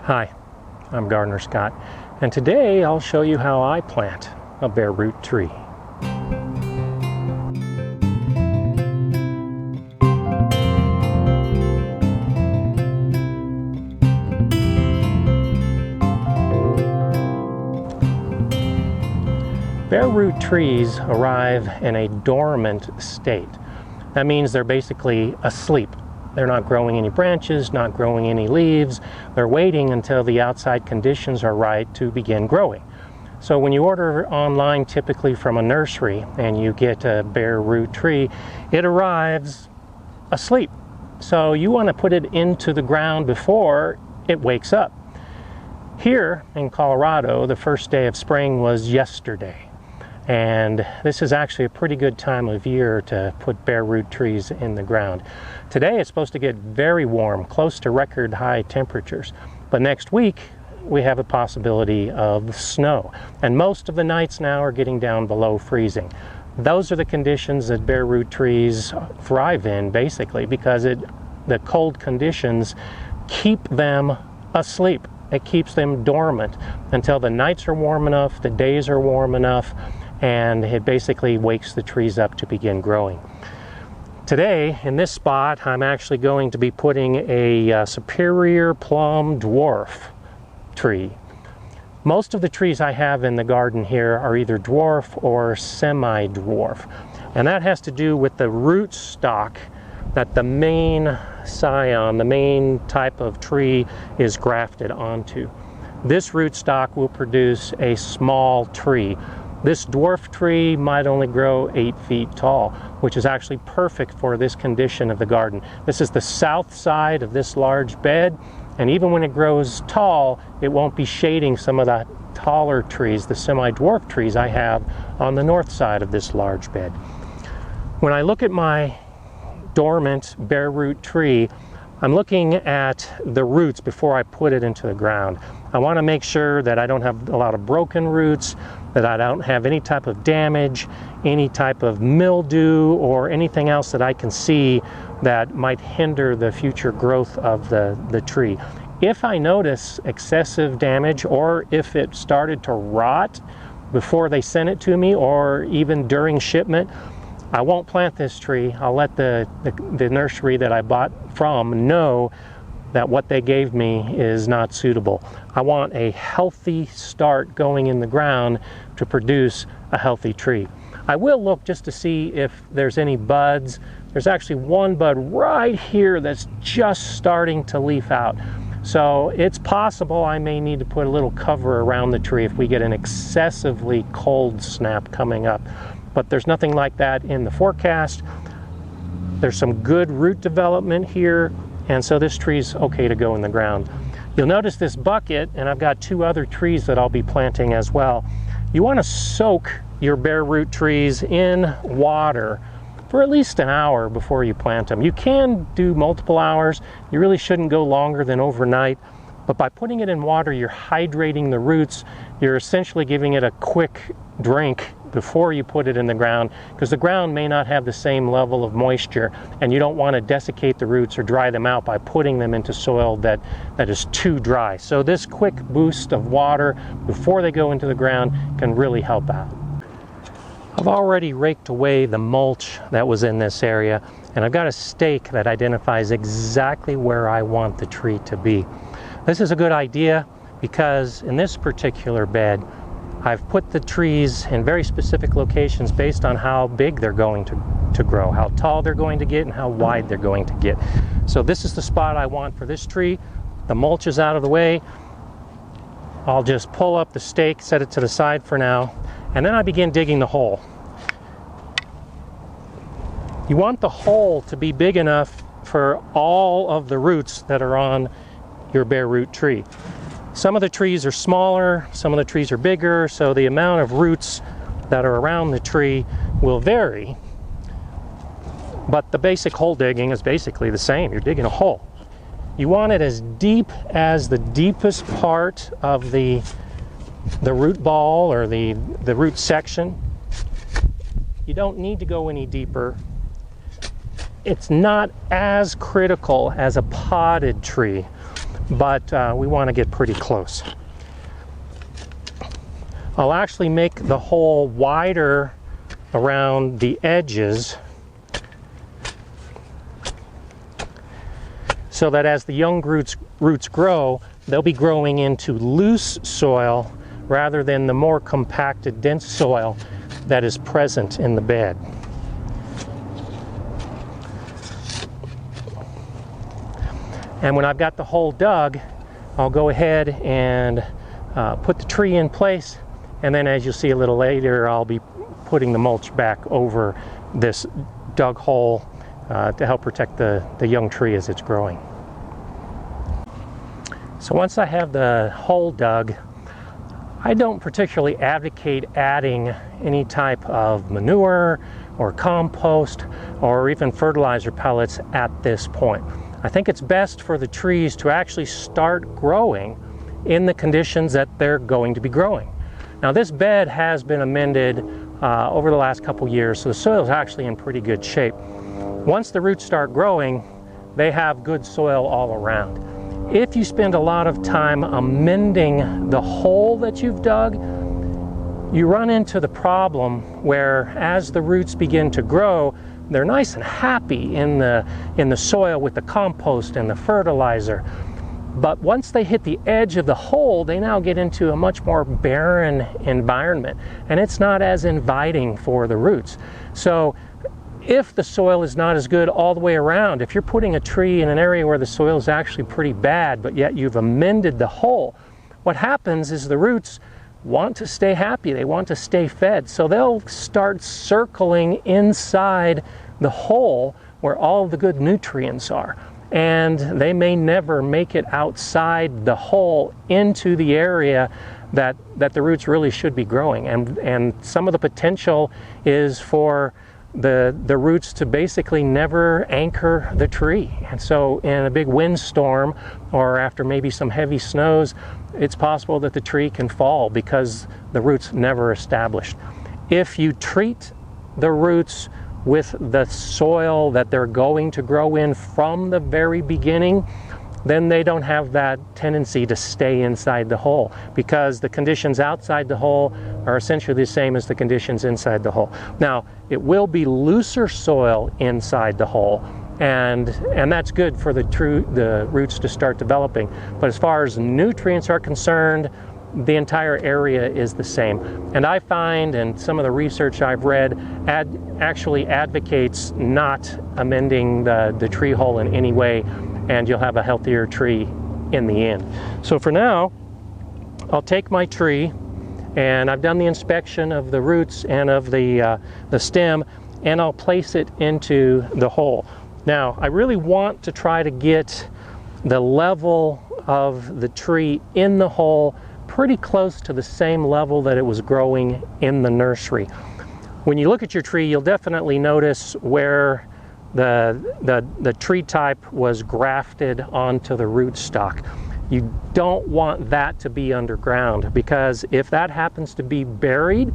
Hi, I'm Gardener Scott, and today I'll show you how I plant a bare root tree. Bare root trees arrive in a dormant state. That means they're basically asleep. They're not growing any branches, not growing any leaves. They're waiting until the outside conditions are right to begin growing. So when you order online, typically from a nursery, and you get a bare root tree, it arrives asleep. So you want to put it into the ground before it wakes up. Here in Colorado, the first day of spring was yesterday. And this is actually a pretty good time of year to put bare root trees in the ground. Today it's supposed to get very warm, close to record high temperatures. But next week we have a possibility of snow. And most of the nights now are getting down below freezing. Those are the conditions that bare root trees thrive in, basically, because the cold conditions keep them asleep. It keeps them dormant until the nights are warm enough, the days are warm enough, and it basically wakes the trees up to begin growing. Today, in this spot, I'm actually going to be putting a superior plum dwarf tree. Most of the trees I have in the garden here are either dwarf or semi-dwarf, and that has to do with the root stock that the main scion, the main type of tree, is grafted onto. This root stock will produce a small tree. This dwarf tree might only grow 8 feet tall, which is actually perfect for this condition of the garden. This is the south side of this large bed, and even when it grows tall, it won't be shading some of the taller trees, the semi-dwarf trees I have on the north side of this large bed. When I look at my dormant bare root tree, I'm looking at the roots before I put it into the ground. I want to make sure that I don't have a lot of broken roots, that I don't have any type of damage, any type of mildew, or anything else that I can see that might hinder the future growth of the tree. If I notice excessive damage, or if it started to rot before they sent it to me, or even during shipment, I won't plant this tree. I'll let the nursery that I bought from know that what they gave me is not suitable. I want a healthy start going in the ground to produce a healthy tree. I will look just to see if there's any buds. There's actually one bud right here that's just starting to leaf out. So it's possible I may need to put a little cover around the tree if we get an excessively cold snap coming up. But there's nothing like that in the forecast. There's some good root development here, and so this tree's okay to go in the ground. You'll notice this bucket, and I've got 2 other trees that I'll be planting as well. You want to soak your bare root trees in water for at least an hour before you plant them. You can do multiple hours. You really shouldn't go longer than overnight. But by putting it in water, you're hydrating the roots. You're essentially giving it a quick drink before you put it in the ground, because the ground may not have the same level of moisture, and you don't want to desiccate the roots or dry them out by putting them into soil that is too dry. So this quick boost of water before they go into the ground can really help out. I've already raked away the mulch that was in this area, and I've got a stake that identifies exactly where I want the tree to be. This is a good idea because in this particular bed, I've put the trees in very specific locations based on how big they're going to grow, how tall they're going to get, and how wide they're going to get. So this is the spot I want for this tree. The mulch is out of the way. I'll just pull up the stake, set it to the side for now, and then I begin digging the hole. You want the hole to be big enough for all of the roots that are on your bare root tree. Some of the trees are smaller, some of the trees are bigger, so the amount of roots that are around the tree will vary. But the basic hole digging is basically the same. You're digging a hole. You want it as deep as the deepest part of the root ball or the root section. You don't need to go any deeper. It's not as critical as a potted tree. but we want to get pretty close. I'll actually make the hole wider around the edges so that as the young roots grow, they'll be growing into loose soil rather than the more compacted, dense soil that is present in the bed. And when I've got the hole dug, I'll go ahead and put the tree in place, and then as you'll see a little later, I'll be putting the mulch back over this dug hole to help protect the young tree as it's growing. So once I have the hole dug, I don't particularly advocate adding any type of manure or compost or even fertilizer pellets at this point. I think it's best for the trees to actually start growing in the conditions that they're going to be growing. Now this bed has been amended over the last couple years, so the soil is actually in pretty good shape. Once the roots start growing, they have good soil all around. If you spend a lot of time amending the hole that you've dug, you run into the problem where as the roots begin to grow, they're nice and happy in the soil with the compost and the fertilizer. But once they hit the edge of the hole, they now get into a much more barren environment, and it's not as inviting for the roots. So if the soil is not as good all the way around, if you're putting a tree in an area where the soil is actually pretty bad, but yet you've amended the hole, what happens is the roots want to stay happy, they want to stay fed, so they'll start circling inside the hole where all the good nutrients are. And they may never make it outside the hole into the area that the roots really should be growing. And some of the potential is for the roots to basically never anchor the tree. And so in a big windstorm or after maybe some heavy snows, it's possible that the tree can fall because the roots never established. If you treat the roots with the soil that they're going to grow in from the very beginning, then they don't have that tendency to stay inside the hole, because the conditions outside the hole are essentially the same as the conditions inside the hole. Now, it will be looser soil inside the hole, and that's good for the roots to start developing. But as far as nutrients are concerned, the entire area is the same. And I find, and some of the research I've read, actually advocates not amending the tree hole in any way, and you'll have a healthier tree in the end. So for now, I'll take my tree, and I've done the inspection of the roots and of the stem, and I'll place it into the hole. Now, I really want to try to get the level of the tree in the hole pretty close to the same level that it was growing in the nursery. When you look at your tree, you'll definitely notice where the tree type was grafted onto the rootstock. You don't want that to be underground, because if that happens to be buried,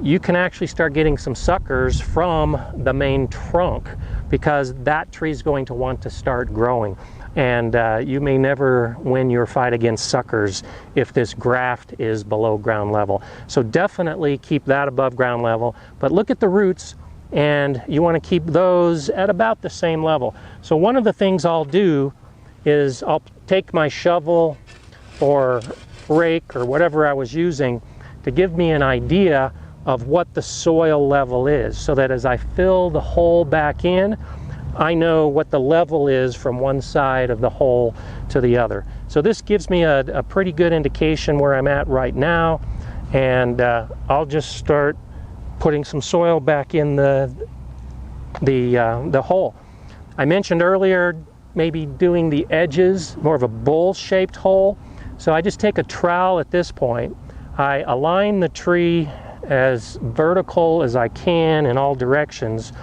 you can actually start getting some suckers from the main trunk, because that tree is going to want to start growing. And you may never win your fight against suckers if this graft is below ground level. So definitely keep that above ground level, but look at the roots, and you want to keep those at about the same level. So one of the things I'll do is I'll take my shovel or rake or whatever I was using to give me an idea of what the soil level is, so that as I fill the hole back in, I know what the level is from one side of the hole to the other. So this gives me a pretty good indication where I'm at right now, and I'll just start putting some soil back in the hole. I mentioned earlier maybe doing the edges, more of a bowl-shaped hole. So I just take a trowel at this point, I align the tree as vertical as I can in all directions.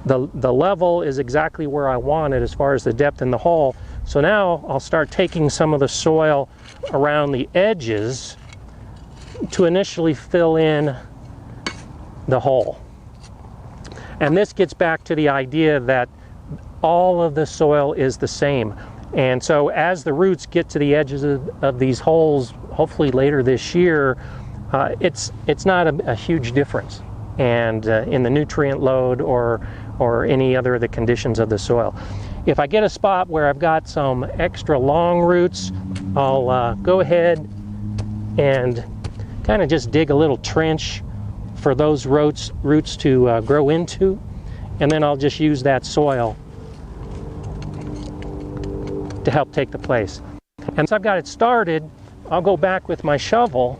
The level is exactly where I want it as far as the depth in the hole. So now I'll start taking some of the soil around the edges to initially fill in the hole. And this gets back to the idea that all of the soil is the same. And so as the roots get to the edges of these holes, hopefully later this year, it's not a huge difference and in the nutrient load or any other of the conditions of the soil. If I get a spot where I've got some extra long roots, I'll go ahead and kind of just dig a little trench for those roots to grow into, and then I'll just use that soil to help take the place. And once I've got it started, I'll go back with my shovel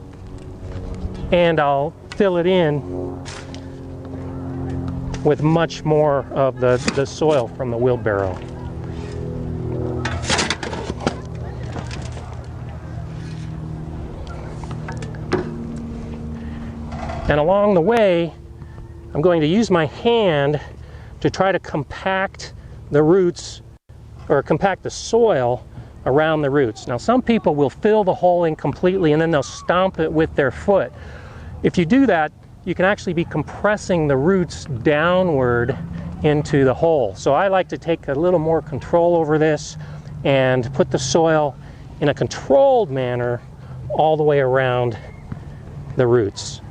and I'll fill it in with much more of the soil from the wheelbarrow. And along the way, I'm going to use my hand to try to compact the roots, or compact the soil around the roots. Now, some people will fill the hole in completely and then they'll stomp it with their foot. If you do that, you can actually be compressing the roots downward into the hole. So I like to take a little more control over this and put the soil in a controlled manner all the way around the roots.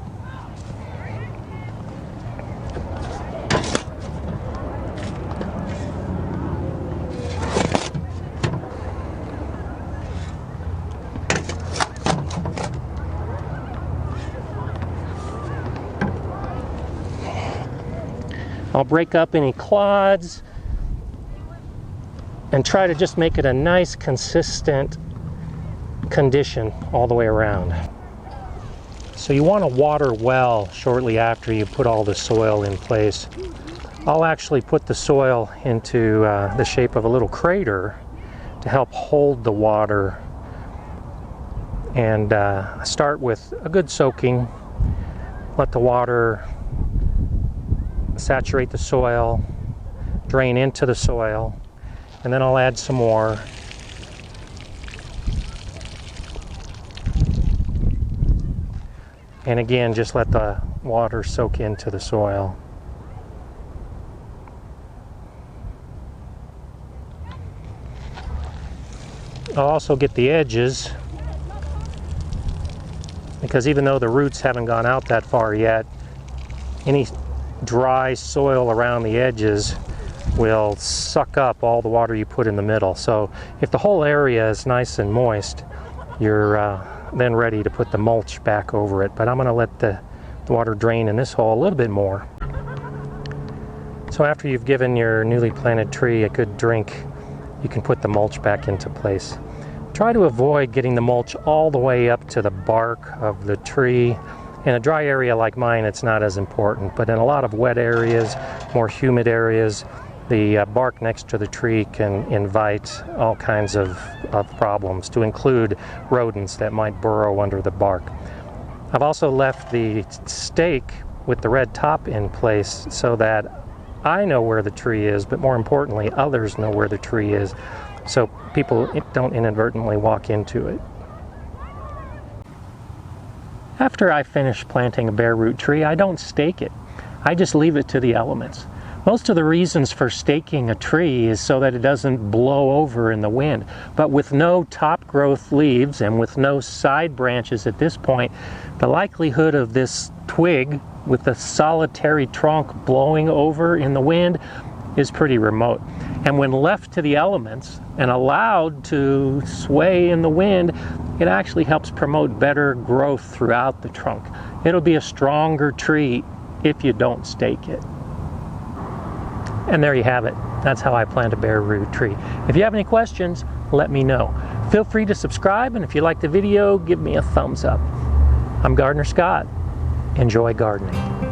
I'll break up any clods and try to just make it a nice, consistent condition all the way around. So you want to water well shortly after you put all the soil in place. I'll actually put the soil into the shape of a little crater to help hold the water, and start with a good soaking. Let the water saturate the soil, drain into the soil, and then I'll add some more. And again, just let the water soak into the soil. I'll also get the edges, because even though the roots haven't gone out that far yet, any dry soil around the edges will suck up all the water you put in the middle. So if the whole area is nice and moist, you're then ready to put the mulch back over it. But I'm going to let the water drain in this hole a little bit more. So after you've given your newly planted tree a good drink, you can put the mulch back into place. Try to avoid getting the mulch all the way up to the bark of the tree. In a dry area like mine, it's not as important, but in a lot of wet areas, more humid areas, the bark next to the tree can invite all kinds of problems, to include rodents that might burrow under the bark. I've also left the stake with the red top in place so that I know where the tree is, but more importantly, others know where the tree is, so people don't inadvertently walk into it. After I finish planting a bare root tree, I don't stake it. I just leave it to the elements. Most of the reasons for staking a tree is so that it doesn't blow over in the wind. But with no top growth leaves and with no side branches at this point, the likelihood of this twig with the solitary trunk blowing over in the wind is pretty remote. And when left to the elements and allowed to sway in the wind, it actually helps promote better growth throughout the trunk. It'll be a stronger tree if you don't stake it. And there you have it. That's how I plant a bare root tree. If you have any questions, let me know. Feel free to subscribe, and if you like the video, give me a thumbs up. I'm Gardener Scott. Enjoy gardening.